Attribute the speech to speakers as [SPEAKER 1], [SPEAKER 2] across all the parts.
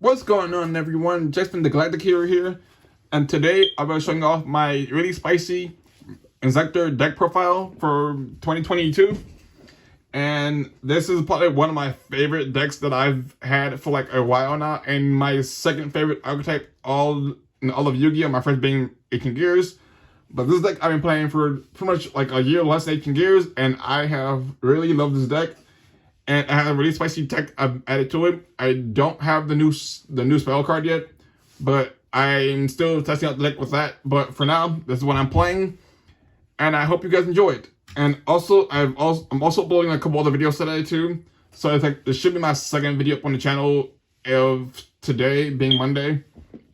[SPEAKER 1] What's going on, everyone? Justin the Galactic Hero here, and today I'll be showing off my really spicy Inzektor Deck Profile for 2022. And this is probably one of my favorite decks that I've had for like a while now, and my second favorite archetype all of Yugioh, my first being 18 Gears. But this deck I've been playing for pretty much like a year less than 18 Gears, and I have really loved this deck. And I have a really spicy tech I've added to it. I don't have the new spell card yet, but I'm still testing out the deck with that. But for now, this is what I'm playing, and I hope you guys enjoy it. And also, I'm also uploading a couple other videos today too. So it's like this should be my second video up on the channel of today, being Monday.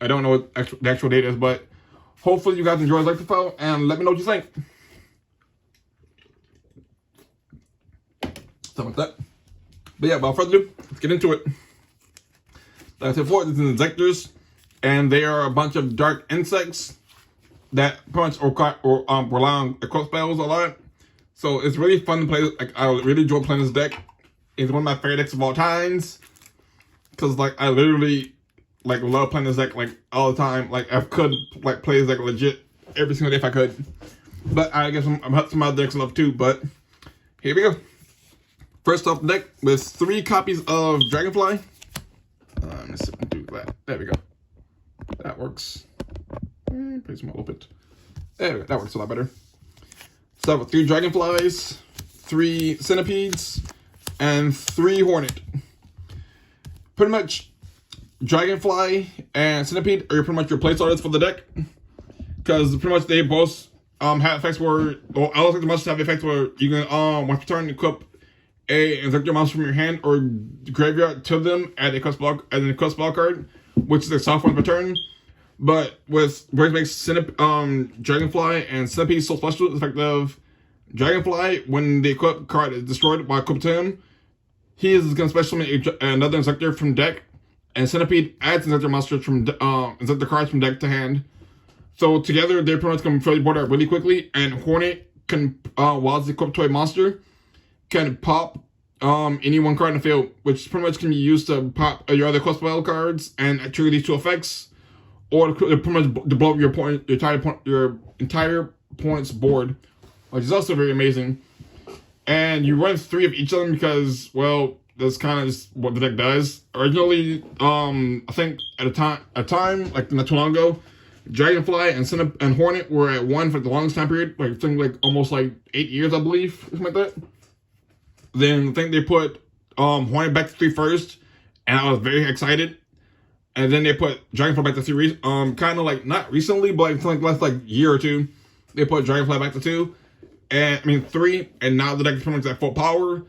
[SPEAKER 1] I don't know what the actual date is, but hopefully you guys enjoy the file and let me know what you think. Something like that. But yeah, without further ado, let's get into it. Like I said before, this is Inzektors, and they are a bunch of dark insects that pretty much rely on equip spells a lot. So it's really fun to play. Like, I really enjoy playing this deck. It's one of my favorite decks of all times, because like I literally like love playing this deck like all the time. Like I could like play this deck legit every single day if I could. But I guess I'm helping some other decks love too. But here we go. First off the deck with 3 copies of Dragonfly. Let me see if I can do that. There we go. That works. Pretty small a little bit. There we go. That works a lot better. So with 3 Dragonflies, 3 Centipedes, and 3 Hornet. Pretty much Dragonfly and Centipede are pretty much your placeholders for the deck. Because pretty much they both have effects where, well, I also think the monsters have effects where you can once per turn equip a Inzektor monster from your hand or graveyard to them at a quest spell card, which is a soft one per turn. But with Break makes Dragonfly and Centipede so special, the effect of Dragonfly, when the equip card is destroyed by equip to him, he is going to special summon another Inzektor from deck, and Centipede adds Inzektor monsters from Inzektor cards from deck to hand. So together they pretty much can fill your board out really quickly, and Hornet can while it's equipped to a monster, can pop any one card in the field, which pretty much can be used to pop your other quest spell cards and trigger these 2 effects, or pretty much to blow up your entire points board, which is also very amazing. And you run 3 of each of them because, well, that's kind of just what the deck does. Originally, I think at a time like not too long ago, Dragonfly and Hornet were at 1 for the longest time period, like I think like almost like 8 years, I believe, something like that. Then I think they put Hornet back to 3 first, and I was very excited. And then they put Dragonfly back to 3, kind of like not recently, but like last like year or 2, they put Dragonfly back to 2, and I mean 3, and now the deck is pretty much at full power,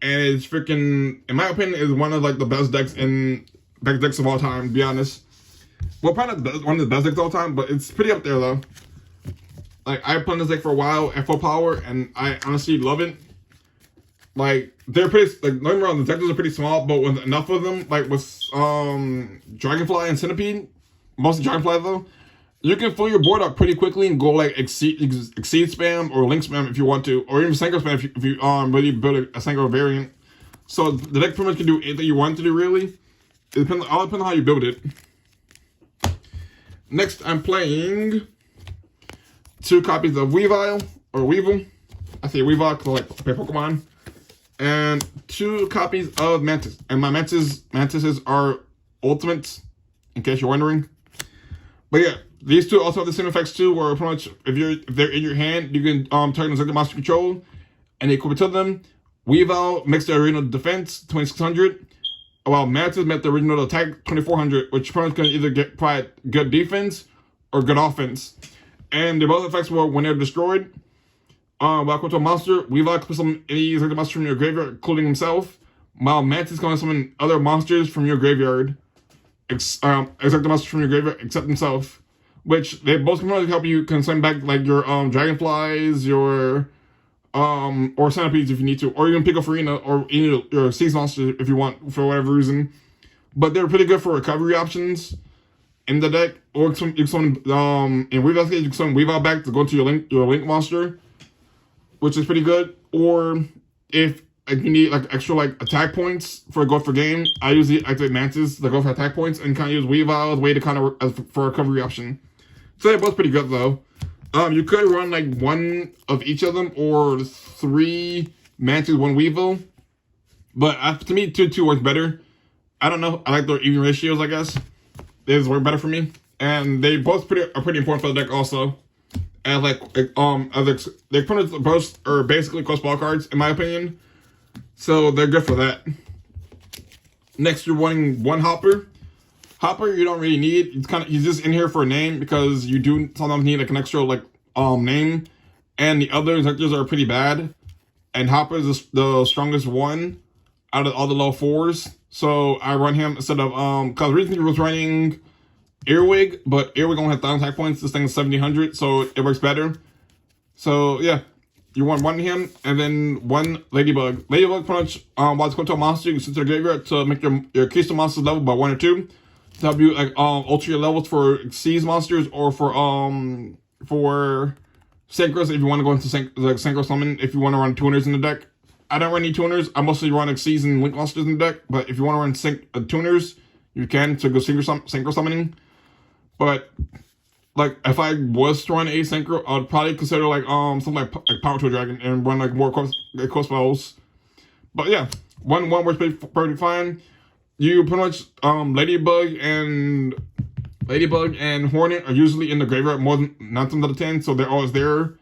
[SPEAKER 1] and it's freaking, in my opinion, is one of like the best decks decks of all time. To be honest, well, probably not one of the best decks of all time, but it's pretty up there though. Like I played this deck for a while at full power, and I honestly love it. Like, they're pretty, like, don't get me wrong, the Inzektors are pretty small, but with enough of them, like with Dragonfly and Centipede, mostly Dragonfly though, you can fill your board up pretty quickly and go like exceed spam or link spam if you want to, or even Sanko spam if you really build a Sanko variant. So the deck pretty much can do anything you want to do, really. It all depends on how you build it. Next, I'm playing 2 copies of Weavile, or Weevil. I say Weavile because I like to play Pokemon. And 2 copies of Mantis. And my Mantises are ultimates, in case you're wondering. But yeah, these 2 also have the same effects too, where pretty much if they're in your hand, you can target Inzektor monster control and equip it to them. Weavile makes the original defense 2600, while Mantis makes the original attack 2400, which pretty much can either provide good defense or good offense. And they're both effects where when they're destroyed, welcome to a monster, Weavile can summon any Inzektor monster from your graveyard, including himself, while Mantis can summon other monsters from your graveyard, Inzektor monsters from your graveyard, except himself, which they both can really help you can send back like your Dragonflies, your or Centipedes if you need to, or even Pico Farina, or any of your Sea Monsters if you want, for whatever reason. But they're pretty good for recovery options in the deck, or you can summon, in Weavile's case, you can summon Weavile back to go to your link monster, which is pretty good. Or if like you need like extra like attack points for go for game, I usually activate Mantis to go for attack points and kind of use Weavile as a way to kind of for a recovery option. So they're both pretty good though. You could run like one of each of them or 3 Mantis, 1 Weavile, but to me 2 works better. I don't know. I like their even ratios. I guess they just work better for me, and they both are pretty important for the deck also. And their opponents both are basically close ball cards in my opinion, so they're good for that. Next, you're wanting 1 Hopper. Hopper you don't really need. He's just in here for a name because you do sometimes need like an extra like name, and the other Inzektors are pretty bad, and Hopper is the strongest one out of all the low 4s. So I run him instead of because recently was running Earwig, but Earwig only has 1,000 attack points. This thing is 1,700, so it works better. So yeah, you want 1 of him and then 1 Ladybug. Ladybug punch while it's going to a monster, you can send to the graveyard to make your keystone monsters level by 1 or 2. To help you like alter your levels for Seas monsters or for Synchros if you want to go into Synchro Summon if you want to run tuners in the deck. I don't run any tuners. I mostly run Seas and Link monsters in the deck, but if you want to run tuners, you can to go Synchro Summoning. But like if I was to run a Synchro, I'd probably consider like something like Power to a Dragon and run like more core spells. But yeah, one works pretty fine. You pretty much Ladybug and Hornet are usually in the graveyard more than 9 times out of 10, so they're always there.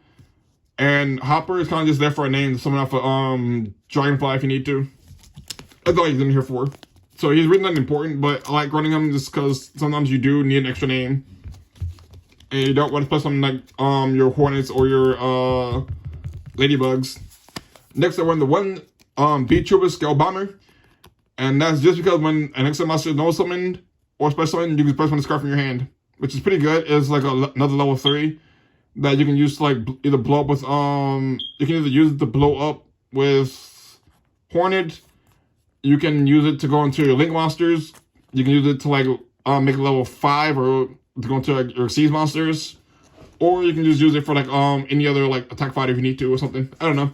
[SPEAKER 1] And Hopper is kind of just there for a name to summon off a Dragonfly if you need to. That's all he's in here for. So he's really not important, but I like running him just because sometimes you do need an extra name. And you don't want to put something like your Hornets or your Ladybugs. Next I run the 1 Beat Trooper Scale Bomber. And that's just because when an extra monster is no summoned or special summoned, you can special summon this card from your hand. Which is pretty good. It's like another level 3 that you can use to like either blow up with you can either use it to blow up with Hornet. You can use it to go into your Link monsters. You can use it to like make it level 5 or to go into like your Seas monsters. Or you can just use it for like any other like attack fighter if you need to or something. I don't know.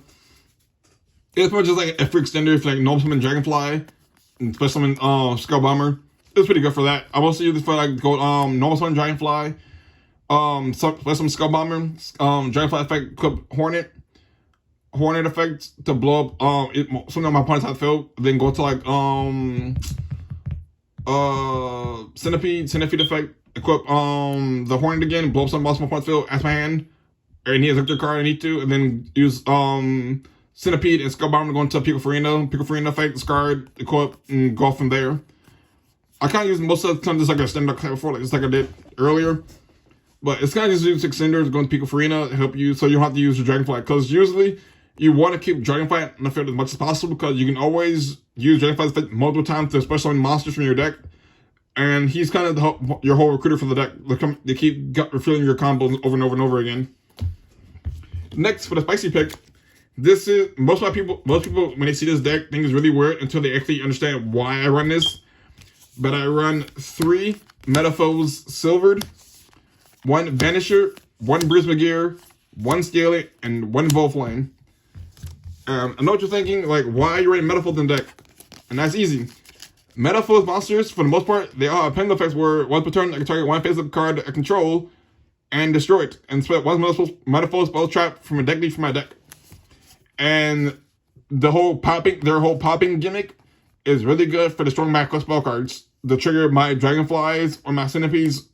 [SPEAKER 1] It's more just like a free extender if like normal summon Dragonfly and special summon Skull Bomber. It's pretty good for that. I mostly use it for like go normal summon Dragonfly. Some Skull Bomber, Dragonfly effect, equip Hornet effect to blow up something on my opponent's hot field, then go to like Centipede effect, equip the Hornet again, blow up some boss on my opponent's field, ask my hand, or any Inzektor card I need to, and then use Centipede and Skull Bomber to go into Pico Farina effect, discard, equip, and go from there. I kind of use most of the time just like a standard card before, like just like I did earlier. But it's kind of just use extenders going to Pico Farina to help you, so you don't have to use your Dragonfly. Because usually you want to keep Dragonfly on the field as much as possible, because you can always use Dragonfly multiple times to special summon monsters from your deck. And he's kind of your whole recruiter for the deck. They keep refilling your combos over and over and over again. Next, for the spicy pick, this is most people when they see this deck think it's really weird until they actually understand why I run this. But I run 3 Metalfoes Silvered, 1 Vanisher, 1 Brismagear, 1 Scaly, and 1 Volflame. I know what you're thinking, like, why are you running Metalfoes in the deck? And that's easy. Metalfoes monsters, for the most part, they all have penalty effects where once per turn, I can target 1 face-up card I control and destroy it. And split 1 Metalfoes spell trap from a deck leaf from my deck. And their whole popping gimmick is really good for destroying my spell cards to trigger my Dragonflies or my Centipedes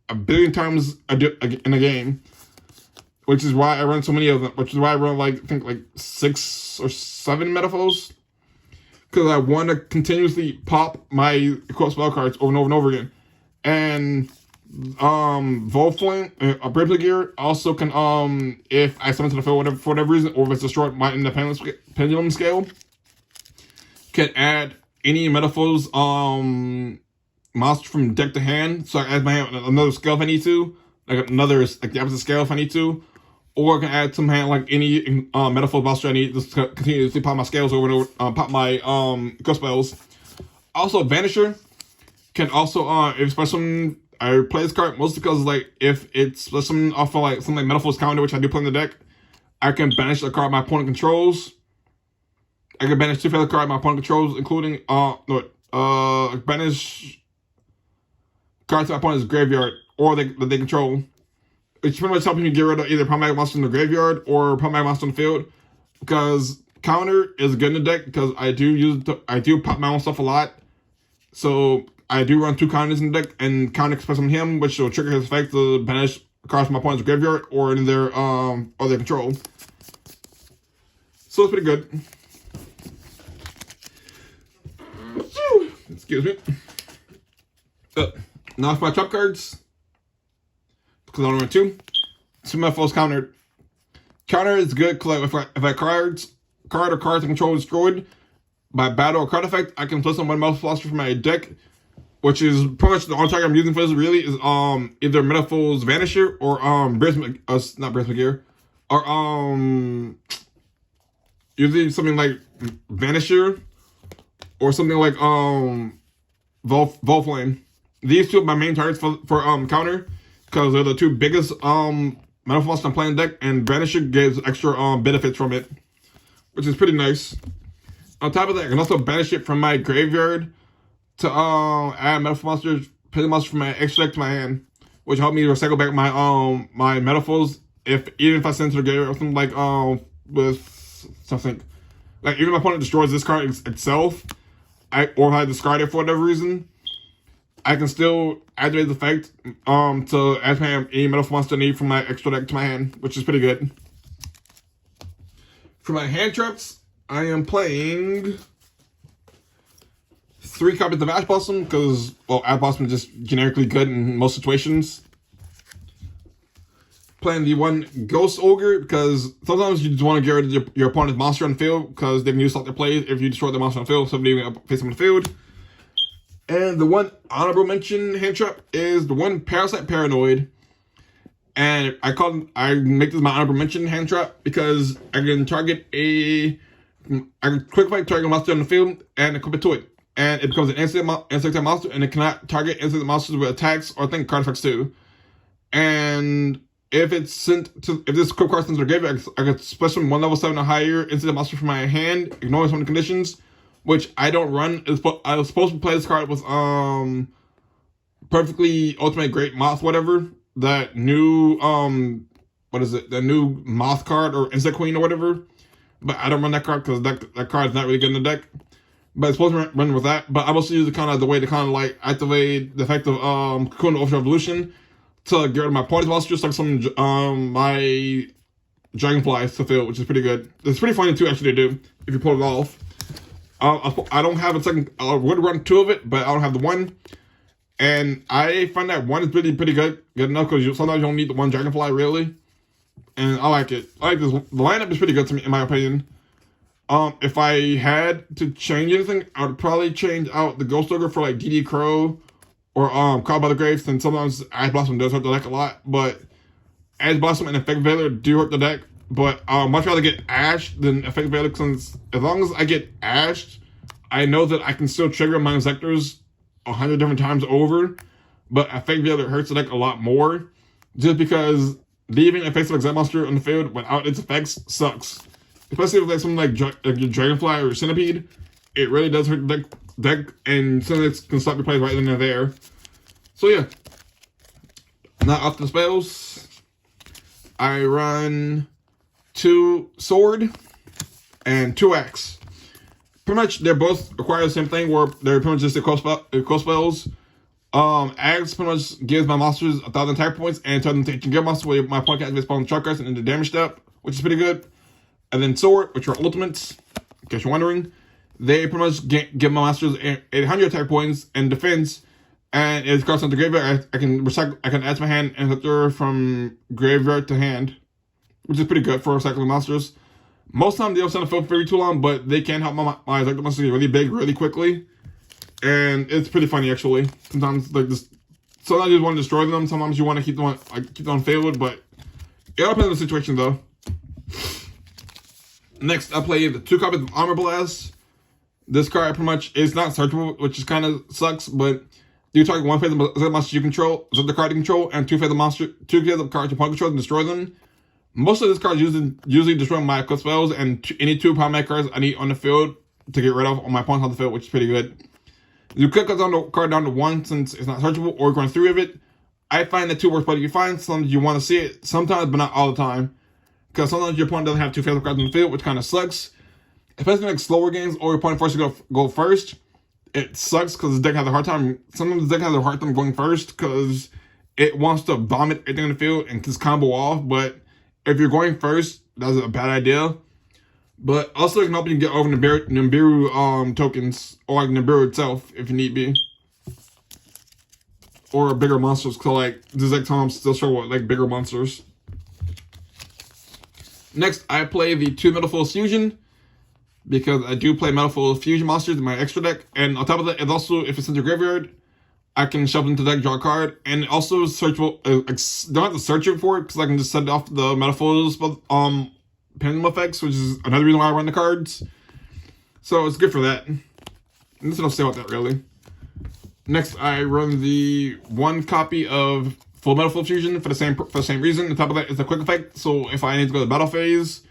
[SPEAKER 1] a billion times in a game, which is why I run so many of them. Which is why I run like I think like 6 or 7 Metalfoes, because I want to continuously pop my spell cards over and over and over again. And Volflame, Brismagear also can if I summon to the field for whatever reason, or if it's destroyed in the pendulum scale, can add any Metalfoes monster from deck to hand, so I can add my hand another scale if I need to, like the opposite scale if I need to, or I can add some hand like any Metalfoes monster I need to continuously pop my scales over and over, pop my ghost spells. Also, Vanisher can also if special I play this card mostly because like if it's something off of like something like Metalfoes counter, which I do play in the deck, I can banish the card my opponent controls. I can banish 2 feather cards my opponent controls, including banish cards my opponent's graveyard or that they control. It's pretty much helping you get rid of either problematic monster in the graveyard or problematic monster in the field. Because counter is good in the deck because I do pop my own stuff a lot. So I do run 2 counters in the deck and counter express on him, which will trigger his effect to banish cards from my opponent's graveyard or in their control. So it's pretty good. Excuse me. Now for my trap cards, because I only run 2. 2 Metalfoes countered. Counter is good because if a card or cards I control is destroyed by battle or card effect, I can place on 1 Metalfoes from my deck, which is pretty much the only target I'm using for this really is either Metalfoes Vanisher or not Brace McGear, or usually something like Vanisher or something like Volflame. These 2 are my main targets for counter because they're the 2 biggest Metalfoes I'm playing deck, and Vanisher gives extra benefits from it, which is pretty nice. On top of that, I can also banish it from my graveyard to add Metalfoes monsters, play monsters from my extra deck to my hand, which helped me recycle back my my Metalfoes even if I send to the graveyard or something like with something like even if my opponent destroys this card itself, or if I discard it for whatever reason, I can still activate the effect to add any Metalfoes monster I need from my extra deck to my hand, which is pretty good. For my hand traps, I am playing 3 copies of Ash Blossom because, well, Ash Blossom is just generically good in most situations. Playing the 1 Ghost Ogre because sometimes you just want to get rid of your opponent's monster on the field because they can use their plays if you destroy the monster on the field, so they even face them on the field. And the 1 honorable mention hand trap is the 1 Parasite Paranoid. And I make this my honorable mention hand trap because I can quick fight target a monster on the field and equip it to it. And it becomes an insect monster, and it cannot target insect monsters with attacks or I think card effects too. And if this equip card sent to the graveyard, I can special 1 level 7 or higher insect monster from my hand, ignoring some of the conditions, which I don't run. I was supposed to play this card with Perfectly Ultimate Great Moth, whatever. That new the new Moth card or Insect Queen or whatever. But I don't run that card because that card is not really good in the deck. But it's supposed to run with that. But I also use it kind of the way to kind of like activate the effect of Cocoon Ultra Evolution to get rid of my party monsters, like some my Dragonflies to field, which is pretty good. It's pretty funny too actually to do if you pull it off. I don't have a second. I would run 2 of it, but I don't have the 1. And I find that 1 is pretty good enough because sometimes you don't need the 1 Dragonfly really. And I like it. I like this. The lineup is pretty good to me in my opinion. If I had to change anything, I would probably change out the Ghost Ogre for like DD Crow or Call by the Graves, and sometimes Ash Blossom does hurt the deck a lot, but Ash Blossom and Effect Veiler do hurt the deck. But I'd much rather get Ash than Effect Veiler, since as long as I get Ashed, I know that I can still trigger my Inzektors 100 different times over, but Effect Veiler hurts the deck a lot more, just because leaving a face of Exile monster on the field without its effects sucks. Especially with like something like your Dragonfly or Centipede, it really does hurt the deck, and Centipede can stop your plays right then and there. So yeah, now off the spells, I run 2 Sword and 2 Axe. Pretty much, they both require the same thing, where they're pretty much just equal spells. Axe pretty much gives my monsters 1,000 attack points and turns them to ancient gear monsters where my opponent activates spawn chart cards into the damage step, which is pretty good. And then Sword, which are ultimates, in case you're wondering, they pretty much give my monsters 800 attack points and defense. And if it cards into the graveyard, I can add to my hand and Inzektor from graveyard to hand, which is pretty good for recycling monsters. Most of the time, they don't send a field for too long, but they can help my Inzektor monsters get really big really quickly. And it's pretty funny actually. Sometimes sometimes you just want to destroy them. Sometimes you want to keep them on field, but it all depends on the situation though. Next, I play the 2 copies of Armor Blast. This card pretty much is not searchable, which is kind of sucks, but you target 1 phase of monster you control, so the card you control, and 2 phase of cards your opponent controls and destroy them. Most of this card usually destroy my equip spells and any 2 power cards I need on the field to get rid of on my opponents on the field, which is pretty good. You could cut down the card down to 1 since it's not searchable, or run 3 of it. I find that 2 works better. You find sometimes you want to see it, sometimes, but not all the time. Because sometimes your opponent doesn't have 2 favorite cards on the field, which kind of sucks. Especially in like slower games, or your opponent forces you to go first. It sucks because the deck has a hard time. Sometimes the deck has a hard time going first because it wants to vomit everything in the field and just combo off. But if you're going first, that's a bad idea. But also, it can help you get over Nibiru tokens, or like Nibiru itself, if you need be. Or bigger monsters, so like, this deck sometimes still show like bigger monsters. Next, I play the 2 Metalfoes Fusion, because I do play Metalfoes Fusion monsters in my extra deck. And on top of that, it's also, if it's in your graveyard, I can shove it into the deck, draw a card, and also searchable. Don't have to search it for it, because I can just set it off the Metalfoes pendulum effects, which is another reason why I run the cards. So it's good for that. And that's what I'll say about that, really. Next, I run the 1 copy of Full Metalfoes Fusion for the same reason. On top of that, it's a quick effect. So if I need to go to the battle phase,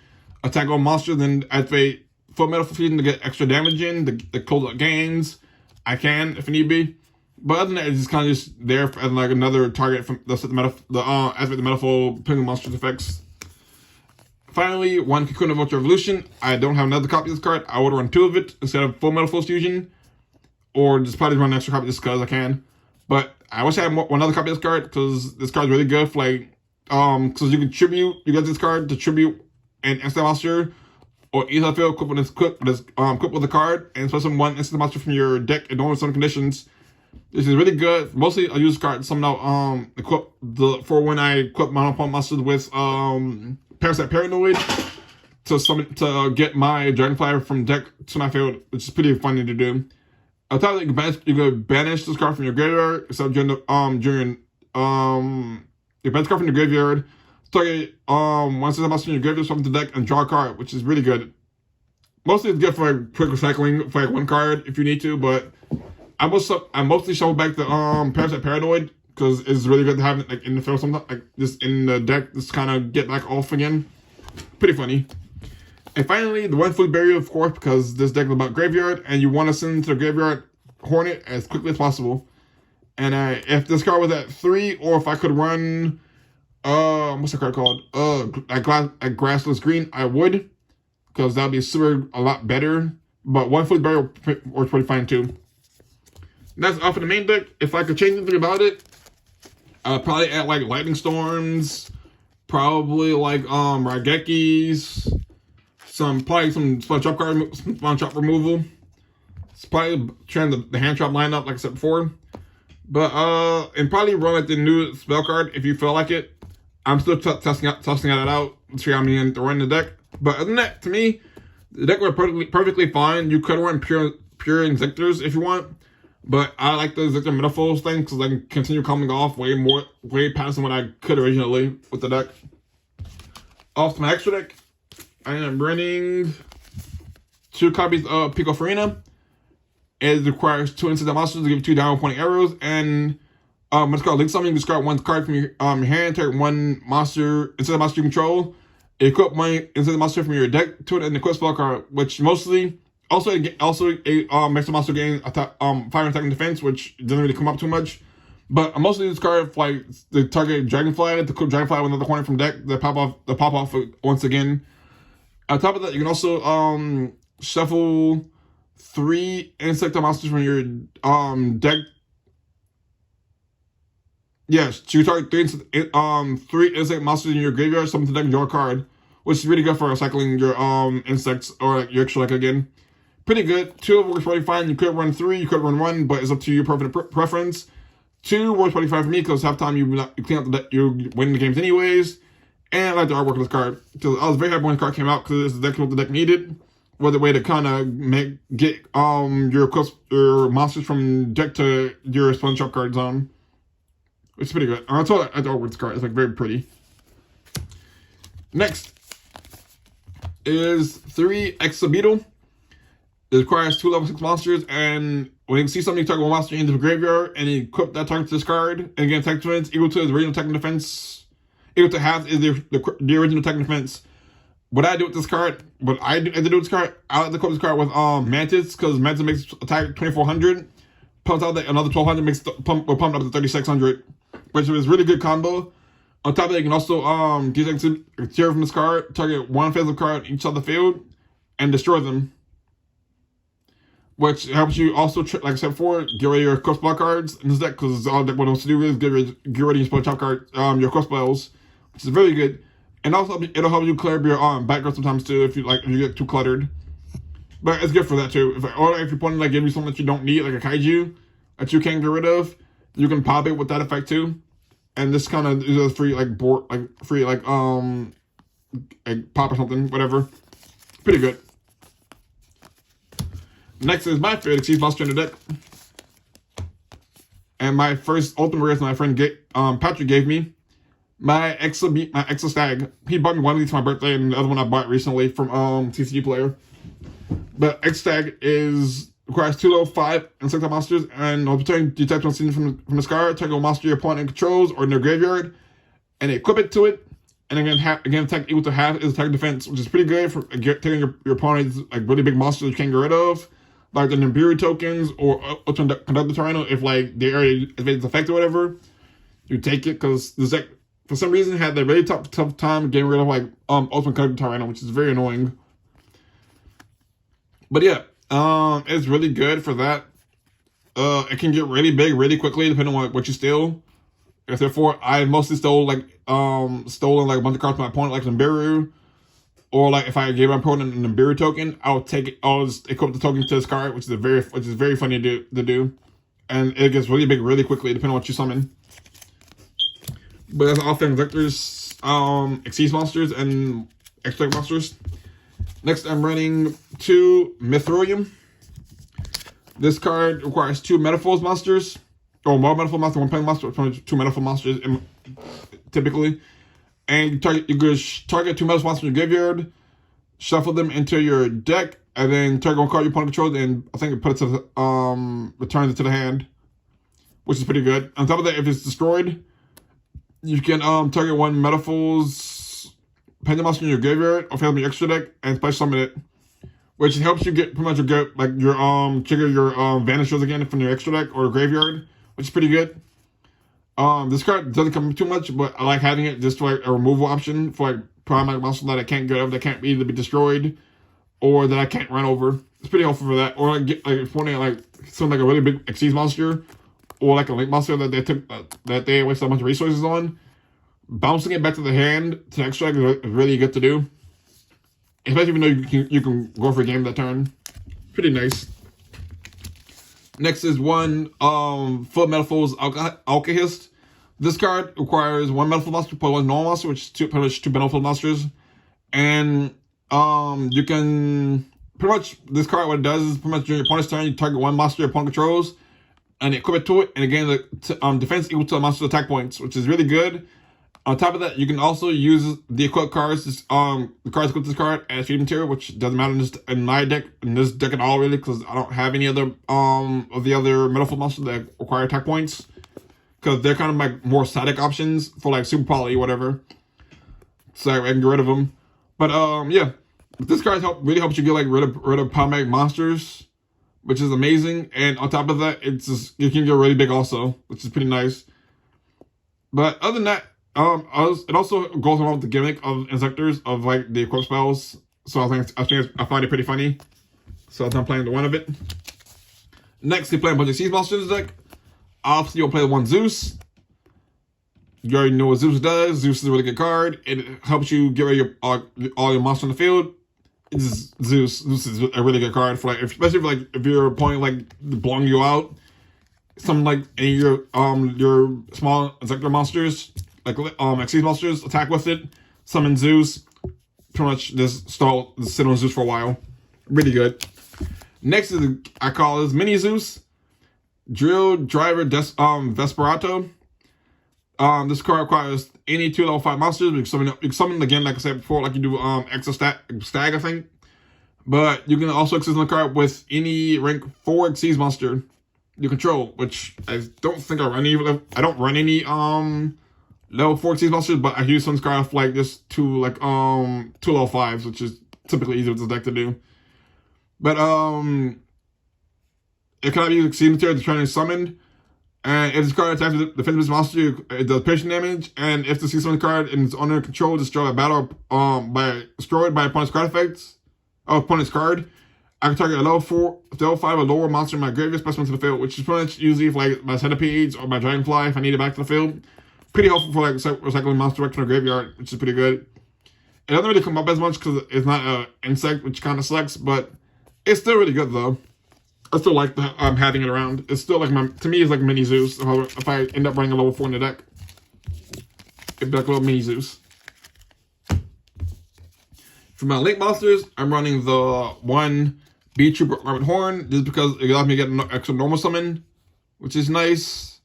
[SPEAKER 1] attack all monsters, then activate Full Metalfoes Fusion to get extra damage in, the close up gains, I can if need be. But other than that, it's just kind of just there as like another target from the Metalfoes pendulum monsters effects. Finally, 1 Cocoon of Ultra Evolution. I don't have another copy of this card. I would run 2 of it instead of Full Metalfoes Fusion. Or just probably run an extra copy just because I can. But I wish I had one other copy of this card, because this card is really good for like, because you can tribute, you get this card to tribute an instant monster, or either field equipped with a card, and special 1 instant monster from your deck in normal certain conditions. This is really good. Mostly I use this card somehow for when I equip my opponent monsters with Parasite Paranoid to get my Dragonfly from deck to my field, which is pretty funny to do. On top of that, you can banish this card from your graveyard, except during the you banish card from your graveyard, target once it's monster in your graveyard, swap to the deck and draw a card, which is really good. Mostly it's good for like quick recycling for like 1 card if you need to, but I mostly shuffle back the Parasite Paranoid, because it's really good to have it like in the field sometimes, like just in the deck, just kind of get back off again. Pretty funny. And finally, the 1 Food Barrier, of course, because this deck is about graveyard, and you want to send to the graveyard Hornet as quickly as possible. And if this card was at 3, or if I could run, what's the card called? At Grassless Green, I would, because that would be a lot better. But 1 Food Barrier works pretty fine too. That's all for the main deck. If I could change anything about it, I'd probably add like Lightning Storms, probably like Raigekis. Probably some Spawn Trap removal. It's probably trying the hand trap lineup, like I said before. But and probably run like the new spell card if you feel like it. I'm still testing that out to see how many to run the deck. But other than that, to me, the deck was perfectly fine. You could run pure Inzektors if you want, but I like the Inzektor Metalfoes thing because I can continue coming off way past than what I could originally with the deck. Off to my extra deck, I am running 2 copies of Pico Farina. It requires 2 instant monsters to give 2 down pointing arrows, and when it's called Link Summon, you discard 1 card from your hand, target 1 monster instant monster you control. Equip 1 instant monster from your deck to it, and equip spell card, which mostly also makes the monster gain fire attack and defense, which doesn't really come up too much. But mostly this card for like the target Dragonfly, to equip Dragonfly with another Hornet from deck, the pop off once again. On top of that, you can also shuffle 3 insect monsters from your deck. Yes, you target 3 insect monsters in your graveyard, summon to the deck and draw a card, which is really good for recycling your insects or like, your extra deck again. Pretty good. 2 of them works pretty fine. You could run 3, you could run 1, but it's up to your preference. 2 works pretty fine for me because half time you clean up the deck, you win the games anyways. And I like the artwork of this card. Because I was very happy when the card came out because it's exactly what the deck needed. Was a way to kind of get your monsters from deck to your Sponge Shop cards on. It's pretty good. I told the artwork of this card. It's like very pretty. Next is 3 Exobeetle. It requires 2 level 6 monsters, and when you see something, you target 1 monster into the graveyard, and you equip that target to this card, and again, attack defense equal to its original attack and defense, Equal to half is the original attack and defense. What I do with this card, I like to do with this card with Mantis, because Mantis makes attack 2400, pumps out that another 1200, makes pump up to 3600, which is a really good combo. On top of that, you can also get exterior from this card, target one offensive card each side of the field, and destroy them. Which helps you also, like I said before, get rid of your quick spell cards in this deck, because all the deck wants to do is get rid of your spell top card, your quick spells, which is very good. And also, it'll help you clear up your background sometimes too, if you get too cluttered. But it's good for that too. Or if you're putting like giving you something that you don't need, like a kaiju that you can't get rid of, you can pop it with that effect too. And this kind of is a free like pop or something, whatever. Pretty good. Next is my favorite Exceed monster in the deck. And my first ultimate rare my friend Patrick gave me. My Exa Stag. He bought me one of these for my birthday, and the other one I bought recently from TCG Player. But Exa Stag requires 2 level 5 insectile monsters, and on return detect one scene from the card, target a monster your opponent controls or in their graveyard, and equip it to it. And again attack equal to half is attack defense, which is pretty good for taking your opponent's like really big monsters you can't get rid of, like the Nibiru tokens or Ultimate Conductor Tyranno. If like the area is affected or whatever, you take it, because this deck for some reason had a really tough time getting rid of like Ultimate Conductor Tyranno, which is very annoying. But yeah, it's really good for that. It can get really big really quickly depending on what you steal. Therefore, I mostly stolen like a bunch of cards from my opponent, like Nibiru, or like if I gave my opponent a Nibiru token, I'll just equip the token to this card, which is very funny to do, and it gets really big really quickly depending on what you summon. But that's all Inzektors, Exceed monsters and Extract monsters. Next, I'm running 2 Mithrilium. This card requires 2 Metalfoes monsters, or more Metalfoes monsters, 1 playing monster, 2 Metalfoes monsters typically. And you target 2 Metalfoes monsters in your graveyard, shuffle them into your deck, and then target 1 card your opponent controls, and I think it puts it returns it to the hand, which is pretty good. On top of that, if it's destroyed, you can target 1 Metalfoes Pendant monster in your graveyard or from your extra deck and special summon it, which helps you get pretty much your trigger your vanishers again from your extra deck or graveyard, which is pretty good. This card doesn't come too much, but I like having it just like a removal option for like primary monsters that I can't get over, that can't either be destroyed or that I can't run over. It's pretty helpful for that. Or like if wanting like something like a really big Exceed monster or like a Link monster that they waste a bunch of resources on. Bouncing it back to the hand to the extract is really good to do, especially even though you can go for a game that turn. Pretty nice. Next is 1 full Metalfoes Alkahest. This card requires 1 Metalfoes monster per 1 normal monster, which is pretty much 2 Metalfoes monsters. And you can pretty much, this card, what it does is pretty much during your opponent's turn, you target 1 monster your opponent controls and equip it to it, and again the defense equal to the monster's attack points, which is really good. On top of that, you can also use the equipped cards, the cards equipped to this card as feed material, which doesn't matter in this deck at all, really, because I don't have any other of the other Metalfoes monsters that require attack points, because they're kind of like more static options for like Super Poly, whatever. So I can get rid of them. But yeah, this card really helps you get like rid of problematic monsters, which is amazing. And on top of that, it can get really big also, which is pretty nice. But other than that, it also goes along with the gimmick of Inzektors of like the equip spells, so I find it pretty funny. So I'm playing the one of it. Next, you play a bunch of Exceed monsters in the deck. Obviously, you'll play 1 Zeus. You already know what Zeus does. Zeus is a really good card. It helps you get rid of all your monsters on the field. It's Zeus. Zeus is a really good card for like, especially if your opponent like blowing you out. Something like any of your small Inzektor monsters, like Exceed monsters, attack with it, summon Zeus, pretty much just sit on Zeus for a while. Really good. Next is, I call this Mini Zeus, Drill Driver Vesperato. This card requires any 2 level 5 monsters. You can summon again, like I said before, like you do Exa Stag, I think. But you can also access the card with any rank 4 Exceed monster you control, which I don't think I run any. I don't run any level 14 monsters, but I use some card for like just two level 5s, which is typically easier with this deck to do. But it cannot be seed material to try and summon. And if this card attacks the defensive monster, it does piercing damage. And if the sea summon card is under control, destroyed by battle, destroyed by opponent's card effects, opponent's card, I can target a level 5 or lower monster in my graveyard specimen to the field, which is pretty much usually for like my centipedes or my dragonfly if I need it back to the field. Pretty helpful for like recycling monster direction or graveyard, which is pretty good. It doesn't really come up as much because it's not an insect, which kind of sucks, but it's still really good though. I still like having it around. It's still like to me, it's like mini Zeus. If I end up running a level 4 in the deck, it'd be like a little mini Zeus. For my link monsters, I'm running the 1 Trooper Rabbit Horn, just because it allows me to get an extra normal summon, which is nice.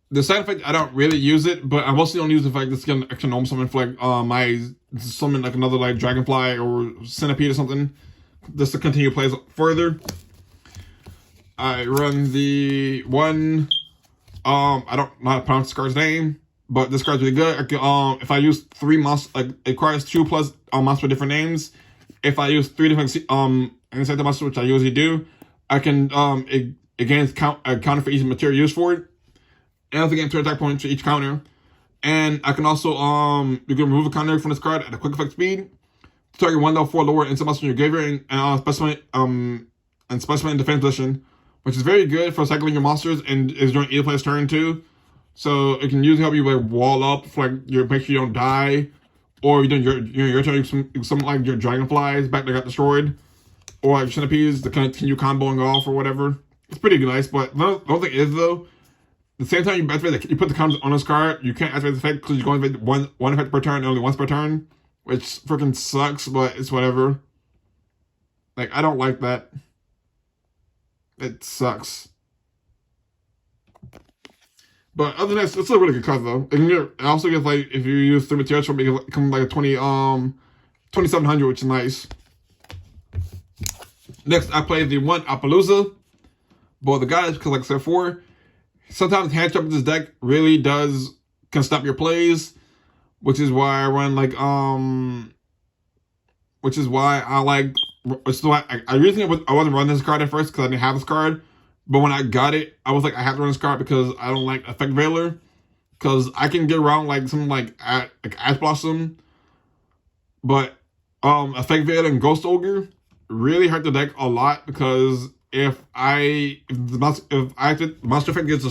[SPEAKER 1] The side effect, I don't really use it, but I mostly don't use it if I just get an extra normal summon for like my summon like another like dragonfly or centipede or something, just to continue plays further. I run the 1, I don't know how to pronounce this card's name, but this card's really good. I can, if I use 3 monsters, like it requires 2 plus monsters with different names. If I use 3 different insect monsters, which I usually do, I can it gains a counter for each material used for it. And also gain 2 attack points for each counter. And I can also you can remove a counter from this card at a quick effect speed to target 1 level 4 lower insect monster in your graveyard and specimen in defense position, which is very good for cycling your monsters and is during either player's turn too. So it can usually help you like wall up for like make sure you don't die, or you're doing your turn some like your dragonflies back that got destroyed, or like centipedes to continue comboing off or whatever. It's pretty nice, but the only thing is though, the same time you activate you put the counters on this card, you can't activate the effect because you're going to activate one effect per turn and only once per turn, which freaking sucks, but it's whatever. Like I don't like that. It sucks. But other than that, it's a really good card though. It also gets like if you use 3 materials from it, it comes like a 2700, which is nice. Next, I play the 1 Appaloosa. But the guys, because like I said before, sometimes hand trap with this deck really can stop your plays, which is why I run like which is why I like. So I originally I wasn't running this card at first because I didn't have this card, but when I got it, I was like I have to run this card because I don't like Effect Veiler, because I can get around like something like Ash Blossom, but Effect Veiler and Ghost Ogre really hurt the deck a lot because if the monster effect gets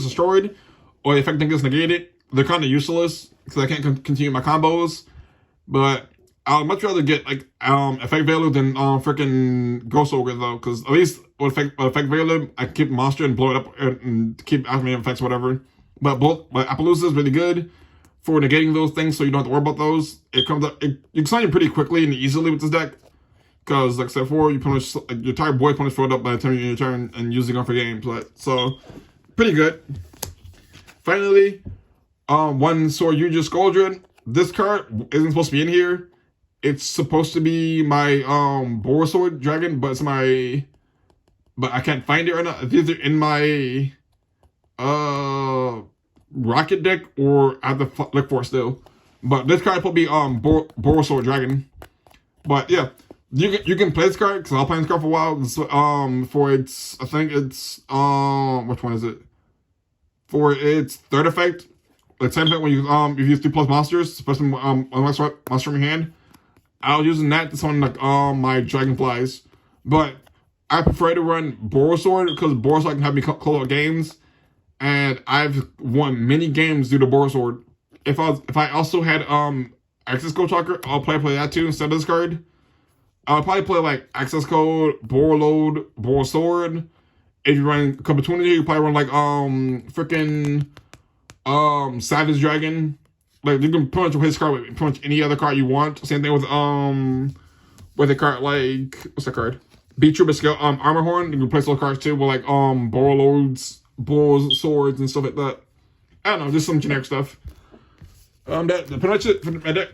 [SPEAKER 1] destroyed or the effect gets negated, they're kind of useless because I can't continue my combos. But I would much rather get like Effect Veiler than freaking Ghost Ogre though, because at least with Effect Veiler I can keep monster and blow it up and keep activating effects whatever. But Appaloosa is really good for negating those things, so you don't have to worry about those. It comes up, you can summon pretty quickly and easily with this deck, because like I said before, you punish your entire board punish filled up by the time you're in your turn and using on for games. So pretty good. Finally, 1 Sword Yugioh Inzektor. This card isn't supposed to be in here. It's supposed to be my Sword Dragon, but I can't find it right now. It's either in my Rocket deck or I have to look for it still. But this card will be Sword Dragon. But yeah, you can play this card because I'll play this card for a while. For its I think it's which one is it? For its 3rd effect, like same effect when you if you use 3+ monsters, especially one monster from your hand. I was using that to summon like my dragonflies, but I prefer to run Sword because Sword can have me close out games, and I've won many games due to Sword. If I also had Access Code Tracker, I'll play that too instead of this card. I'll probably play like Access Code, Load, Sword. If you run a couple between you probably run like freaking Savage Dragon. Like you can pretty much replace this card with pretty much any other card you want. Same thing with a card like what's that card? Trooper Scale Armor Horn. You can replace those cards too with like Loads, Swords and stuff like that. I don't know, just some generic stuff. That pretty much it for my deck.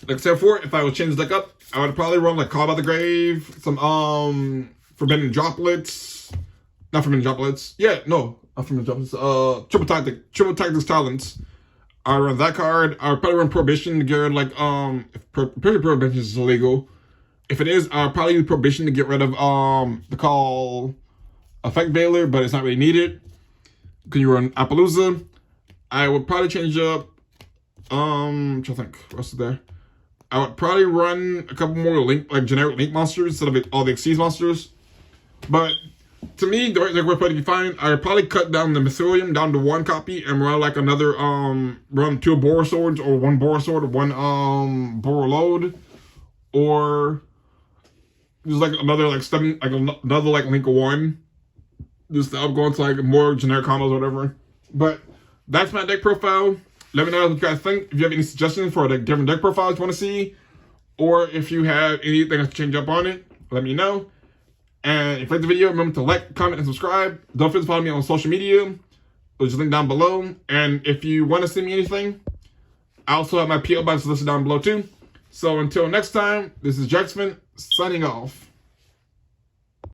[SPEAKER 1] Like I said before, if I would change the deck up, I would probably run like Call by the Grave, some Forbidden Droplets. Not Forbidden Droplets. Yeah, no, not Forbidden Droplets. Triple Tactics Talents. I would run that card. I would probably run Prohibition to get rid of, like, if Prohibition is illegal. If it is, I would probably use Prohibition to get rid of, the call Effect Veiler, but it's not really needed. Because you run Appaloosa. I would probably change up, I'm trying to think, what's there? I would probably run a couple more generic Link monsters instead of all the Xyz monsters. But to me, the right deck would probably be fine. I would probably cut down the Mycelium down to 1 copy and run like another run 2 Boar Swords or 1 Boar Sword or 1 Boar Load, or just like another like 7 like another like Link of 1. Just I'm going to like more generic combos or whatever. But that's my deck profile. Let me know what you guys think. If you have any suggestions for like different deck profiles you want to see, or if you have anything to change up on it, let me know. And if you like the video, remember to like, comment, and subscribe. Don't forget to follow me on social media. There's a link down below. And if you want to send me anything, I also have my PO box listed down below too. So until next time, this is Jacksman signing off.